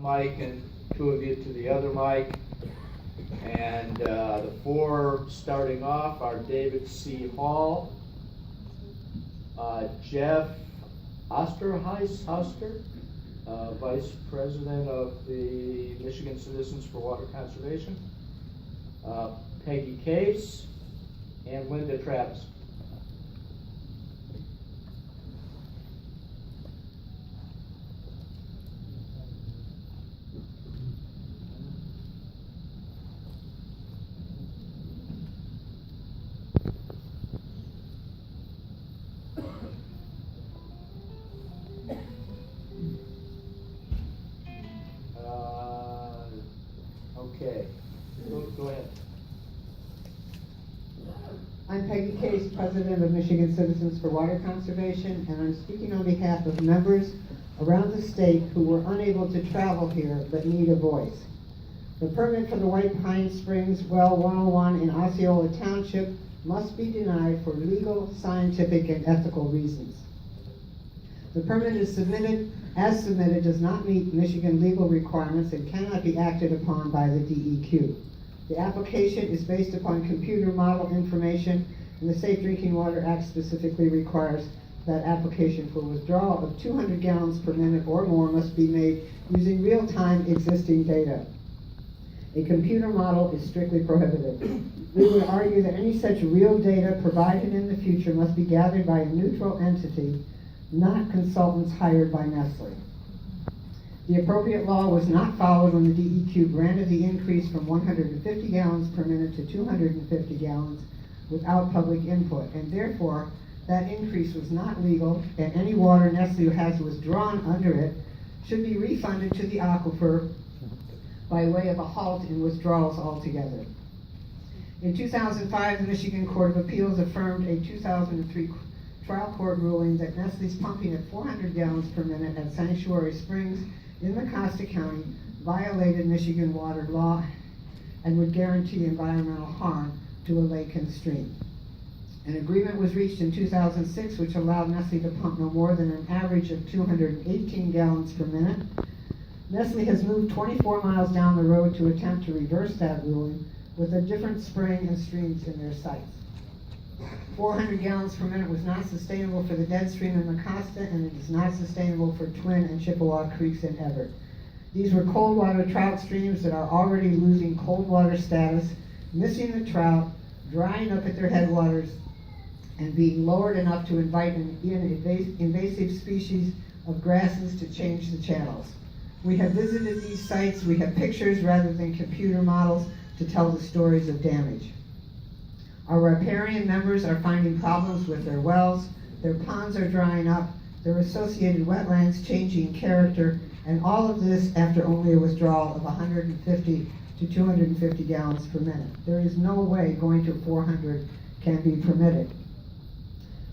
mic and two of you to the other mic. And the four starting off are David C. Hall, Jeff Osterheister, Vice President of the Michigan Citizens for Water Conservation, Peggy Case, and Linda Travis. Okay, go ahead. I'm Peggy Case, President of Michigan Citizens for Water Conservation, and I'm speaking on behalf of members around the state who were unable to travel here but need a voice. The permit for the White Pine Springs Well 101 in Osceola Township must be denied for legal, scientific, and ethical reasons. The permit is submitted does not meet Michigan legal requirements and cannot be acted upon by the DEQ. The application is based upon computer model information, and the Safe Drinking Water Act specifically requires that application for withdrawal of 200 gallons per minute or more must be made using real-time existing data. A computer model is strictly prohibited. We would argue that any such real data provided in the future must be gathered by a neutral entity, not consultants hired by Nestle. The appropriate law was not followed when the DEQ granted the increase from 150 gallons per minute to 250 gallons without public input, and therefore that increase was not legal, and any water Nestle has withdrawn under it should be refunded to the aquifer by way of a halt in withdrawals altogether. In 2005, the Michigan Court of Appeals affirmed a 2003 trial court ruling that Nestle's pumping at 400 gallons per minute at Sanctuary Springs in Mecosta County violated Michigan water law and would guarantee environmental harm to a lake and stream. An agreement was reached in 2006 which allowed Nestle to pump no more than an average of 218 gallons per minute. Nestle has moved 24 miles down the road to attempt to reverse that ruling with a different spring and streams in their sites. 400 gallons per minute was not sustainable for the dead stream in Mecosta, and it is not sustainable for Twin and Chippewa Creeks in Everett. These were cold water trout streams that are already losing cold water status, missing the trout, drying up at their headwaters, and being lowered enough to invite in invasive species of grasses to change the channels. We have visited these sites. We have pictures rather than computer models to tell the stories of damage. Our riparian members are finding problems with their wells, their ponds are drying up, their associated wetlands changing character, and all of this after only a withdrawal of 150 to 250 gallons per minute. There is no way going to 400 can be permitted.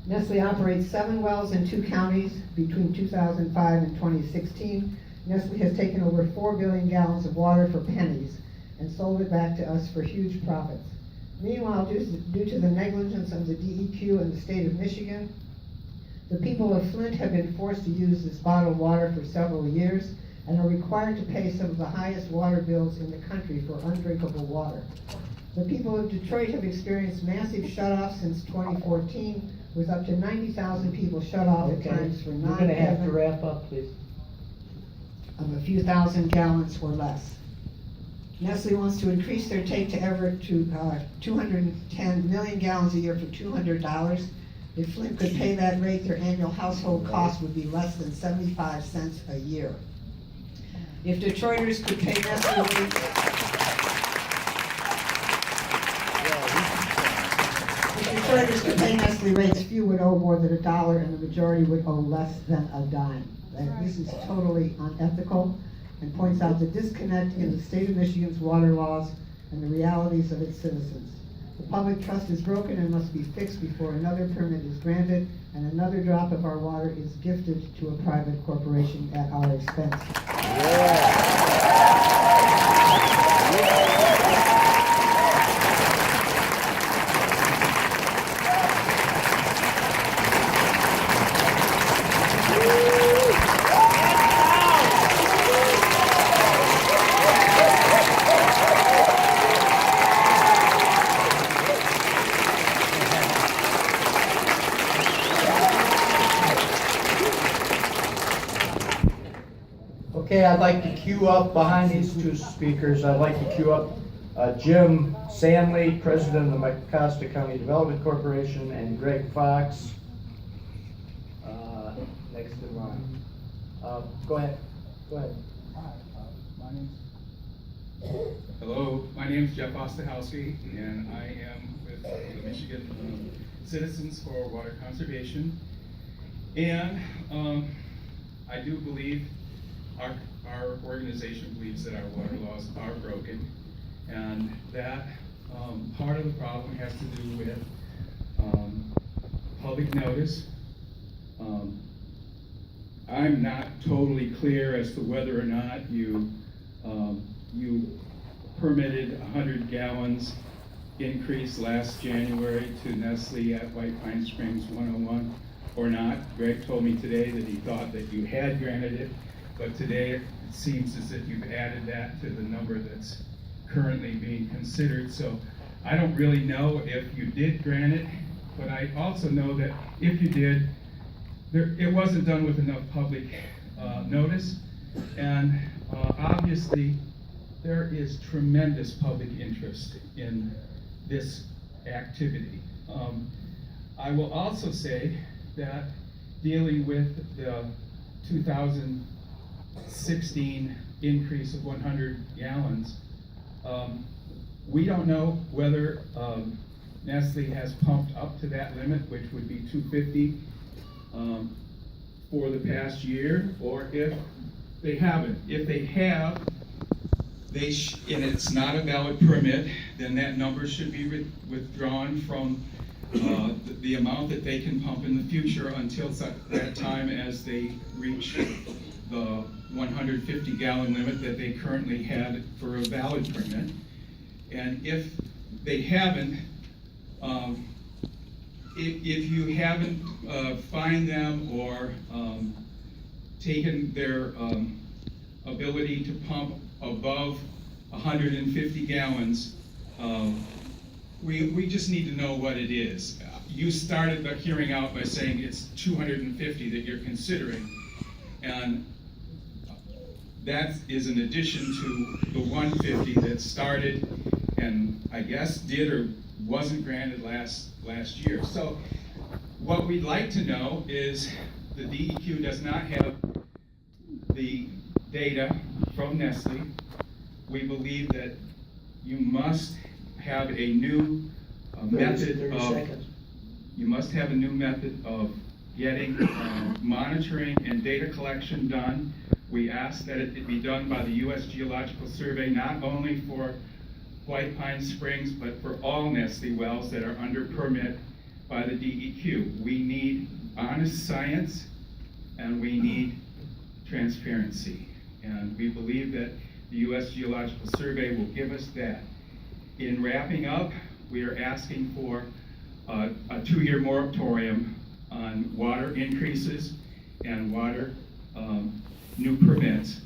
Nestle operates 7 wells in 2 counties. Between 2005 and 2016, Nestle has taken over 4 billion gallons of water for pennies and sold it back to us for huge profits. Meanwhile, due to the negligence of the DEQ and the state of Michigan, the people of Flint have been forced to use this bottled water for several years and are required to pay some of the highest water bills in the country for undrinkable water. The people of Detroit have experienced massive shutoffs since 2014, with up to 90,000 people shut off at times for You're going to have to wrap up, please. Of a few thousand gallons or less. Nestle wants to increase their take to Everett to 210 million gallons a year for $200. If Flint could pay that rate, their annual household cost would be less than 75 cents a year. If Detroiters could pay Nestle rates, few would owe more than $1, and the majority would owe less than a dime. And this is totally unethical and points out the disconnect in the state of Michigan's water laws and the realities of its citizens. The public trust is broken and must be fixed before another permit is granted and another drop of our water is gifted to a private corporation at our expense. Okay, I'd like to queue up behind these two speakers. I'd like to queue up Jim Sanley, President of the Mecosta County Development Corporation, and Greg Fox, next in line. Go ahead. Hi, hello, my name is Jeff Ostahowski, and I am with the Michigan Citizens for Water Conservation. And I do believe our organization believes that our water laws are broken, and that part of the problem has to do with public notice. I'm not totally clear as to whether or not you permitted 100 gallons increase last January to Nestle at White Pine Springs 101 or not. Greg told me today that he thought that you had granted it, but today it seems as if you've added that to the number that's currently being considered. So I don't really know if you did grant it, but I also know that if you did, it wasn't done with enough public notice, and obviously there is tremendous public interest in this activity. I will also say that dealing with the 2016 increase of 100 gallons, we don't know whether Nestle has pumped up to that limit, which would be 250 for the past year, or if they haven't. If they have, and it's not a valid permit, then that number should be withdrawn from the amount that they can pump in the future until that time as they reach the 150 gallon limit that they currently had for a valid permit. And if they haven't, if you haven't fined them or taken their ability to pump above 150 gallons, we just need to know what it is. You started the hearing out by saying it's 250 that you're considering, and that is in addition to the 150 that started and I guess did or wasn't granted last year. So what we'd like to know is the DEQ does not have the data from Nestle. We believe that you must have a new method of getting monitoring and data collection done. We ask that it be done by the US Geological Survey, not only for White Pine Springs, but for all Nestle wells that are under permit by the DEQ. We need honest science, and we need transparency. And we believe that the US Geological Survey will give us that. In wrapping up, we are asking for a 2-year moratorium on water increases and water new permits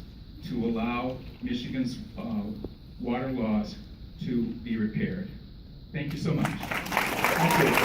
to allow Michigan's water laws to be repaired. Thank you so much. Thank you.